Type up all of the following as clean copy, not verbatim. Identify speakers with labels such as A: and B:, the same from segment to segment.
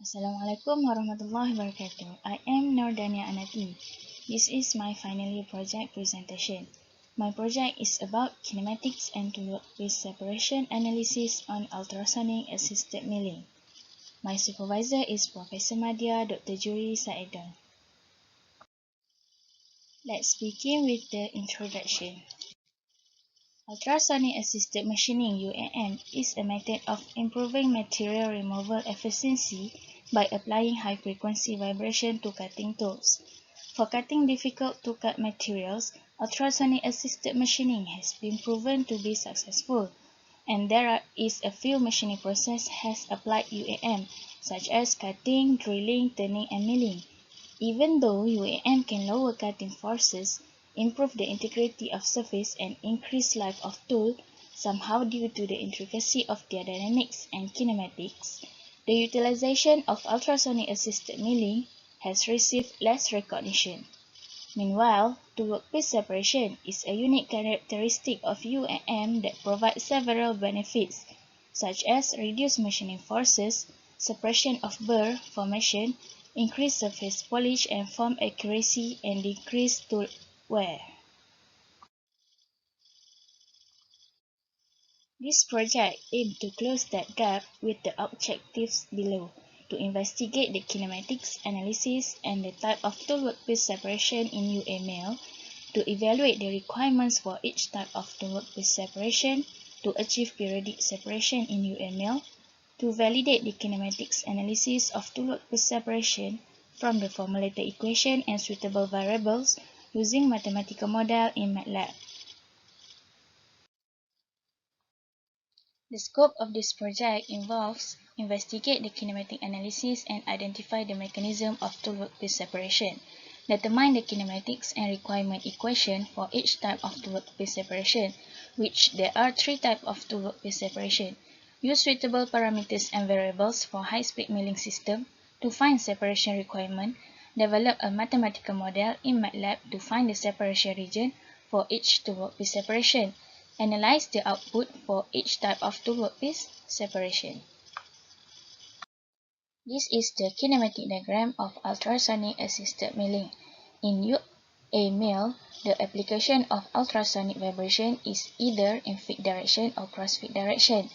A: Assalamualaikum warahmatullahi wabarakatuh. I am Dania Anati. This is my final year project presentation. My project is about kinematics and workpiece separation analysis on ultrasonic assisted milling. My supervisor is Professor Madya, Dr. Juri, Saedon. Let's begin with the introduction. Ultrasonic assisted machining (UAM) is a method of improving material removal efficiency by applying high-frequency vibration to cutting tools. For cutting difficult-to-cut materials, ultrasonic assisted machining has been proven to be successful, and there is a few machining processes has applied UAM, such as cutting, drilling, turning, and milling. Even though UAM can lower cutting forces, improve the integrity of surface, and increase life of tool, somehow due to the intricacy of their dynamics and kinematics, the utilization of ultrasonic assisted milling has received less recognition. Meanwhile, tool-workpiece separation is a unique characteristic of UAM that provides several benefits, such as reduced machining forces, suppression of burr formation, increased surface polish and form accuracy, and decreased tool wear. This project aimed to close that gap with the objectives below: to investigate the kinematics analysis and the type of tool-workpiece separation in UAMILL, to evaluate the requirements for each type of tool-workpiece separation, to achieve periodic separation in UAMILL, to validate the kinematics analysis of tool-workpiece separation from the formulated equation and suitable variables using mathematical model in MATLAB. The scope of this project involves investigate the kinematic analysis and identify the mechanism of tool-workpiece separation, determine the kinematics and requirement equation for each type of tool-workpiece separation, which there are three types of tool-workpiece separation, use suitable parameters and variables for high-speed milling system to find separation requirement, develop a mathematical model in MATLAB to find the separation region for each tool-workpiece separation, analyze the output for each type of tool-workpiece separation. This is the kinematic diagram of ultrasonic assisted milling. In UAMILL, the application of ultrasonic vibration is either in feed direction or cross-feed direction.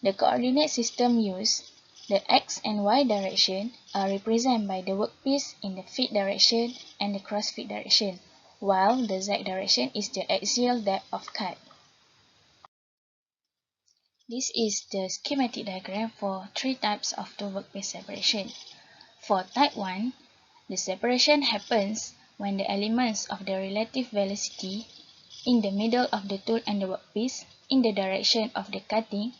A: The coordinate system used, the X and Y direction, are represented by the workpiece in the feed direction and the cross-feed direction, while the Z direction is the axial depth of cut. This is the schematic diagram for three types of tool-workpiece separation. For type 1, the separation happens when the elements of the relative velocity in the middle of the tool and the workpiece in the direction of the cutting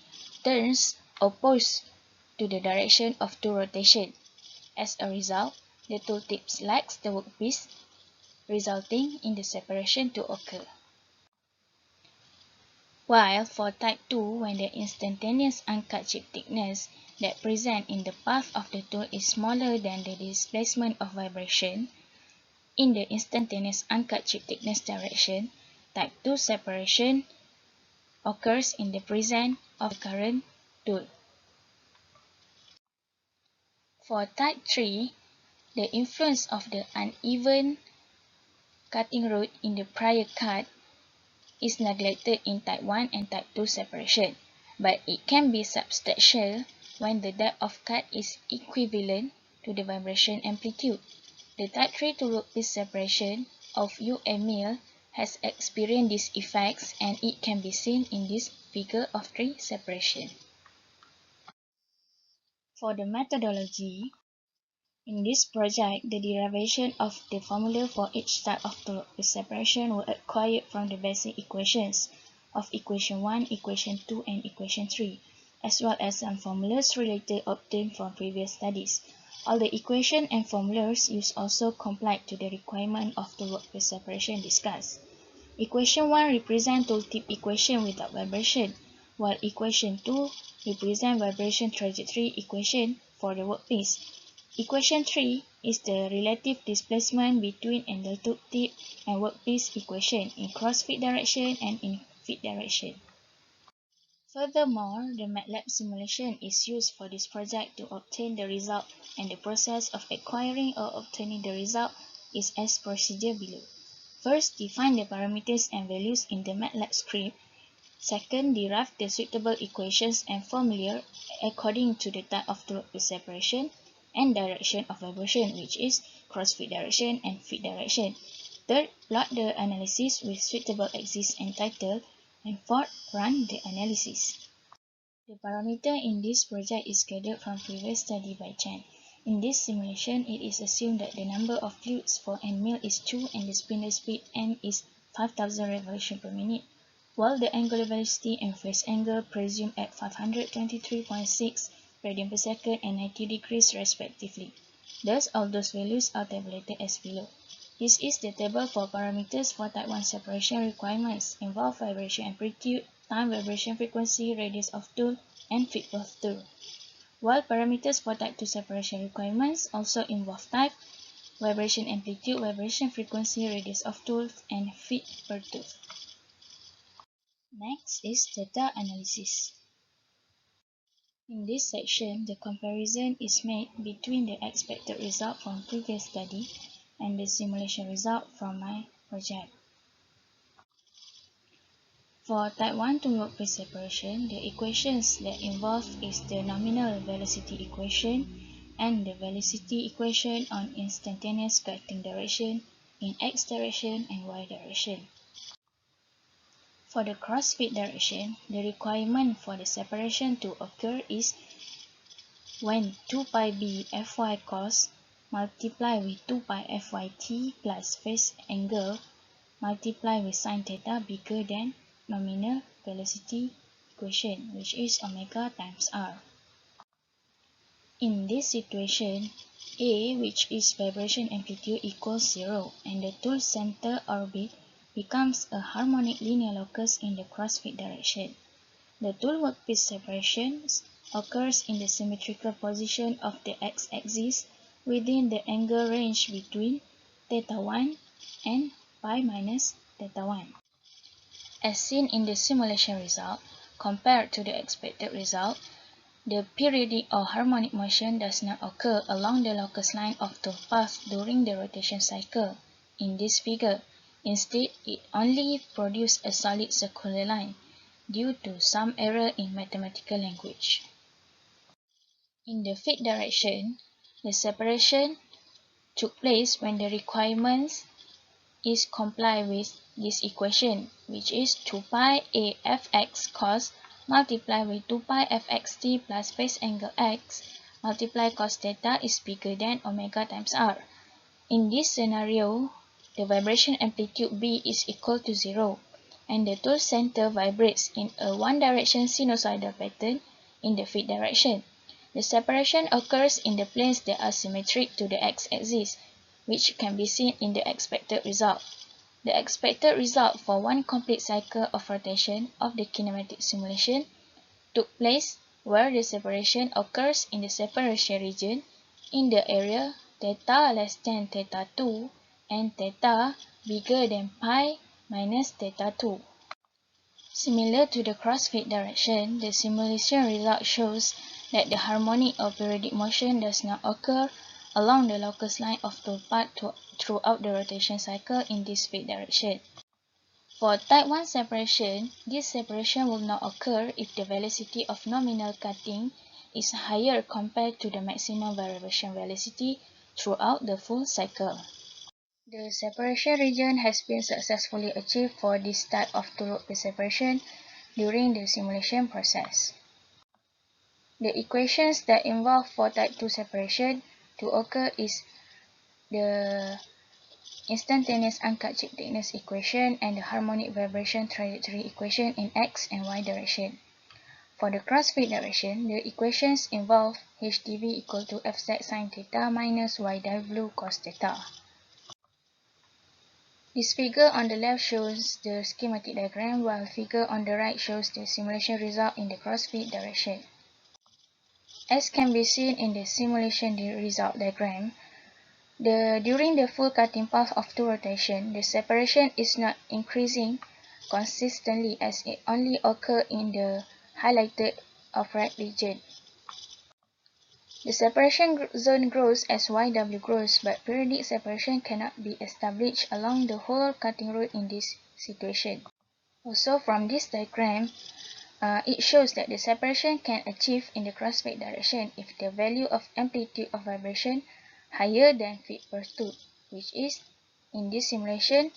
A: turns opposed to the direction of tool rotation. As a result, the tool tip slides the workpiece, resulting in the separation to occur. While for type 2, when the instantaneous uncut chip thickness that present in the path of the tool is smaller than the displacement of vibration in the instantaneous uncut chip thickness direction, type 2 separation occurs in the presence of the current tool. For type 3, the influence of the uneven cutting route in the prior cut is neglected in type 1 and type 2 separation, but it can be substantial when the depth of cut is equivalent to the vibration amplitude. The type 3 tool-workpiece separation of UAMILL has experienced these effects, and it can be seen in this figure of 3 separation. For the methodology, in this project, the derivation of the formula for each type of tool-workpiece separation were acquired from the basic equations of equation 1, equation 2, and equation 3, as well as some formulas related obtained from previous studies. All the equations and formulas used also comply to the requirement of tool-workpiece separation discussed. Equation 1 represents tool tip equation without vibration, while equation 2 represents vibration trajectory equation for the workpiece. Equation 3 is the relative displacement between angle tool tip and workpiece equation in cross-feed direction and in feed direction. Furthermore, the MATLAB simulation is used for this project to obtain the result, and the process of acquiring or obtaining the result is as procedure below. First, define the parameters and values in the MATLAB script. Second, derive the suitable equations and formula according to the type of workpiece separation and direction of vibration, which is cross-feed direction and feed direction. Third, plot the analysis with suitable axis and title. And fourth, run the analysis. The parameter in this project is gathered from previous study by Chan. In this simulation, it is assumed that the number of fluids for an mil is 2 and the spindle speed n is 5000 revolutions per minute, while the angular velocity and phase angle presumed at 523.6 radian per second and 90 degrees respectively. Thus, all those values are tabulated as below. This is the table for parameters for type 1 separation requirements, involve vibration amplitude, time, vibration frequency, radius of tool, and feed per tool. While parameters for type 2 separation requirements also involve type, vibration amplitude, vibration frequency, radius of tool, and feed per tool. Next is data analysis. In this section, the comparison is made between the expected result from previous study and the simulation result from my project. For type 1 to workpiece separation, the equations that involve is the nominal velocity equation and the velocity equation on instantaneous cutting direction in x direction and y direction. For the cross-feed direction, the requirement for the separation to occur is when 2 pi b fy cos multiply with 2 pi fy t plus phase angle multiply with sin theta bigger than nominal velocity equation, which is omega times r. In this situation, A, which is vibration amplitude, equals 0, and the tool center orbit becomes a harmonic linear locus in the cross-feed direction. The tool workpiece separation occurs in the symmetrical position of the x-axis within the angle range between theta 1 and pi minus theta 1. As seen in the simulation result, compared to the expected result, the periodic or harmonic motion does not occur along the locus line of the path during the rotation cycle in this figure. Instead, it only produces a solid circular line due to some error in mathematical language. In the feed direction, the separation took place when the requirements is complied with this equation, which is 2 pi a fx cos multiply with 2 pi fxt plus phase angle x multiply cos theta is bigger than omega times r. In this scenario, the vibration amplitude B is equal to 0, and the tool center vibrates in a one-direction sinusoidal pattern in the feed direction. The separation occurs in the planes that are symmetric to the x-axis, which can be seen in the expected result. The expected result for one complete cycle of rotation of the kinematic simulation took place where the separation occurs in the separation region in the area theta less than theta 2 and theta bigger than pi minus theta 2. Similar to the cross-feed direction, the simulation result shows that the harmonic or periodic motion does not occur along the locus line of the path throughout the rotation cycle in this feed direction. For type 1 separation, this separation will not occur if the velocity of nominal cutting is higher compared to the maximum vibration velocity throughout the full cycle. The separation region has been successfully achieved for this type of two-workpiece separation during the simulation process. The equations that involve for type 2 separation to occur is the instantaneous uncut chip thickness equation and the harmonic vibration trajectory equation in x and y direction. For the cross-feed direction, the equations involve HDV equal to fz sin theta minus y w cos theta. This figure on the left shows the schematic diagram, while figure on the right shows the simulation result in the cross-feed direction. As can be seen in the simulation result diagram, during the full cutting path of two rotation, the separation is not increasing consistently as it only occurs in the highlighted of red region. The separation zone grows as YW grows, but periodic separation cannot be established along the whole cutting road in this situation. Also, from this diagram, it shows that the separation can achieve in the crossfade direction if the value of amplitude of vibration higher than feet per tooth, which is, in this simulation,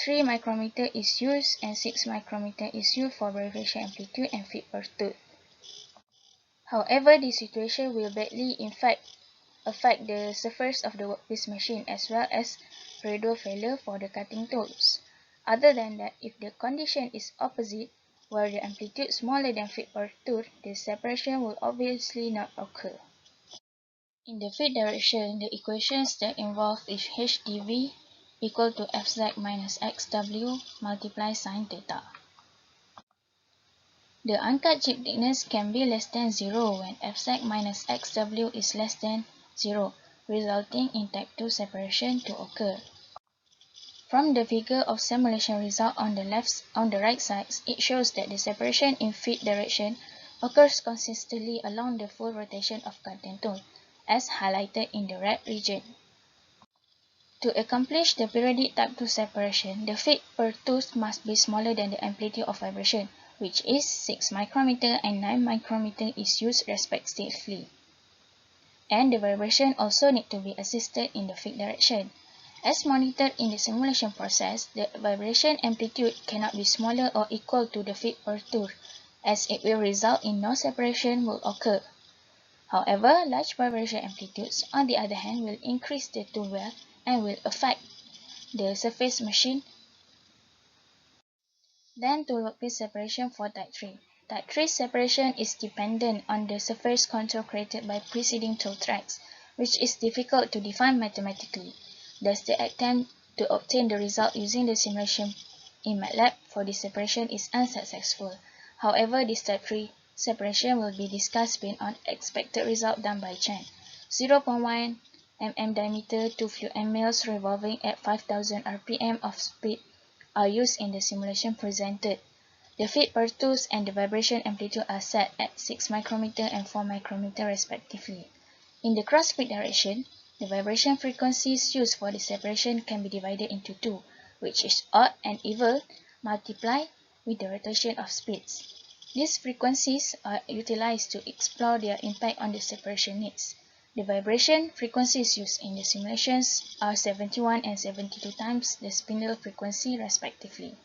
A: 3 micrometer is used and 6 micrometer is used for vibration amplitude and feet per tooth. However, this situation will badly affect the surface of the workpiece machine as well as radial failure for the cutting tools. Other than that, if the condition is opposite, where the amplitude smaller than feet per tooth, the separation will obviously not occur. In the feet direction, the equations that involve is HdV equal to Fz minus Xw multiply sin theta. The uncut chip thickness can be less than 0 when Fz minus Xw is less than 0, resulting in type 2 separation to occur. From the figure of simulation result on the right side, it shows that the separation in feet direction occurs consistently along the full rotation of cutting tool, as highlighted in the red region. To accomplish the periodic type 2 separation, the feet per tooth must be smaller than the amplitude of vibration, which is 6 micrometer and 9 micrometer is used respectively. And the vibration also need to be assisted in the feet direction. As monitored in the simulation process, the vibration amplitude cannot be smaller or equal to the feet per tooth, as it will result in no separation will occur. However, large vibration amplitudes, on the other hand, will increase the tool wear and will affect the surface machine. Then tool workpiece separation for type 3. Type 3 separation is dependent on the surface contour created by preceding tool tracks, which is difficult to define mathematically. Thus, the attempt to obtain the result using the simulation in MATLAB for this separation is unsuccessful. However, this type 3 separation will be discussed based on expected result done by Chen. 0.1 mm diameter to few UAMILLs revolving at 5000 rpm of speed are used in the simulation presented. The feet per tooth and the vibration amplitude are set at 6 micrometer and 4 micrometer respectively. In the cross-feed direction, the vibration frequencies used for the separation can be divided into two, which is odd and even multiplied with the rotation of speeds. These frequencies are utilized to explore their impact on the separation needs. The vibration frequencies used in the simulations are 71 and 72 times the spindle frequency respectively.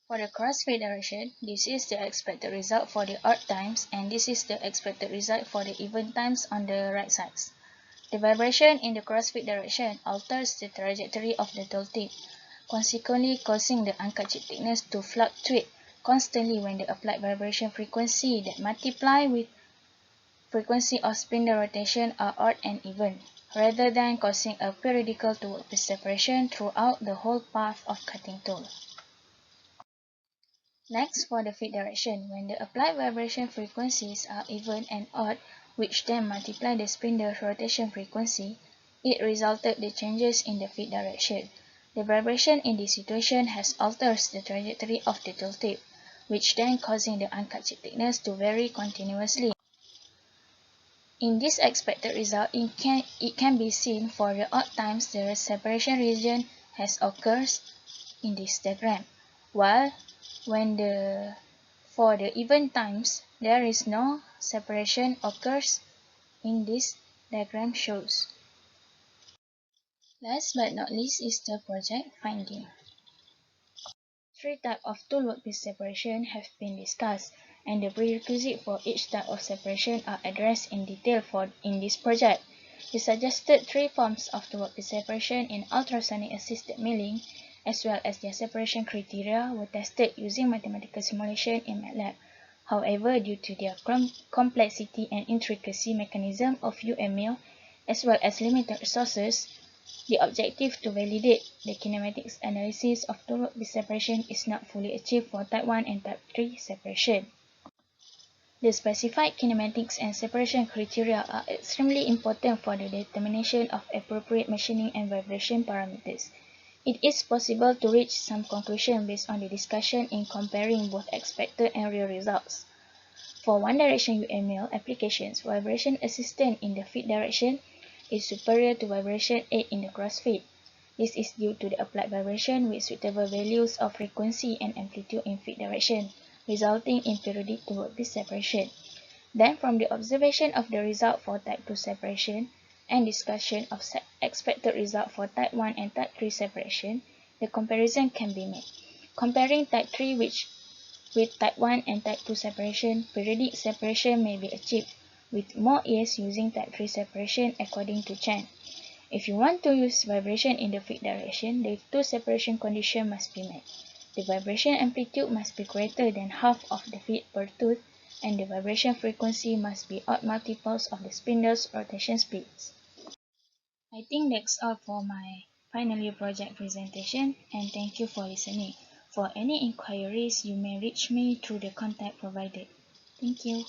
A: For the crossfade direction, this is the expected result for the odd times and this is the expected result for the even times on the right sides. The vibration in the crossfade direction alters the trajectory of the tool tip, consequently causing the uncut chip thickness to fluctuate constantly when the applied vibration frequency that multiply with frequency of spindle rotation are odd and even, rather than causing a periodical to workpiece separation throughout the whole path of cutting tool. Next, for the feed direction, when the applied vibration frequencies are even and odd, which then multiply the spindle rotation frequency, it resulted the changes in the feed direction. The vibration in this situation has alters the trajectory of the tool tip, which then causing the uncut chip thickness to vary continuously. In this expected result, it can be seen for the odd times the separation region has occurred in this diagram, while for the even times there is no separation occurs in this diagram shows. Last but not least is the project finding. Three types of tool workpiece separation have been discussed, and the prerequisites for each type of separation are addressed in detail in this project. The suggested three forms of tool workpiece separation in ultrasonic assisted milling, as well as their separation criteria, were tested using mathematical simulation in MATLAB. However, due to their complexity and intricacy mechanism of UAMILL, as well as limited resources, the objective to validate the kinematics analysis of tool workpiece separation is not fully achieved for Type 1 and Type 3 separation. The specified kinematics and separation criteria are extremely important for the determination of appropriate machining and vibration parameters. It is possible to reach some conclusion based on the discussion in comparing both expected and real results. For one-direction UAMILL applications, vibration assistance in the feed direction is superior to vibration aid in the crossfeed. This is due to the applied vibration with suitable values of frequency and amplitude in feed direction, resulting in periodic to workpiece separation. Then, from the observation of the result for type 2 separation and discussion of expected result for type 1 and type 3 separation, the comparison can be made. Comparing type 3 with type 1 and type 2 separation, periodic separation may be achieved with more ease using type 3 separation according to Chan. If you want to use vibration in the feed direction, the two separation conditions must be met. The vibration amplitude must be greater than half of the feed per tooth, and the vibration frequency must be odd multiples of the spindle's rotation speeds. I think that's all for my final year project presentation, and thank you for listening. For any inquiries, you may reach me through the contact provided. Thank you.